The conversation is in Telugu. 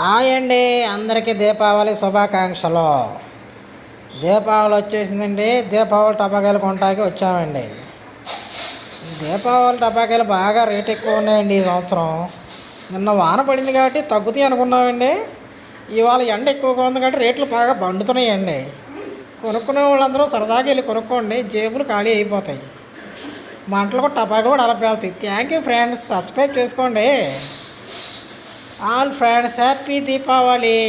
హాయ్ అండి, అందరికీ దీపావళి శుభాకాంక్షలు. దీపావళి వచ్చేసిందండి. దీపావళి టపాకాయలు కొనడానికి వచ్చామండి. దీపావళి టపాకాయలు బాగా రేట్ ఎక్కువ ఉన్నాయండి ఈ సంవత్సరం. నిన్న వాన పడింది కాబట్టి తగ్గుతాయి అనుకున్నామండి. ఇవాళ ఎండ ఎక్కువగా ఉంది కాబట్టి రేట్లు బాగా బండుతున్నాయండి. కొనుక్కునే వాళ్ళందరూ సరదాగా వెళ్ళి కొనుక్కోండి, జేబులు ఖాళీ అయిపోతాయి. మంటలు కూడా టపాకాయలు కూడా అలా పేలుతాయి. థ్యాంక్ యూ ఫ్రెండ్స్, సబ్స్క్రైబ్ చేసుకోండి. All friends, happy Deepavali.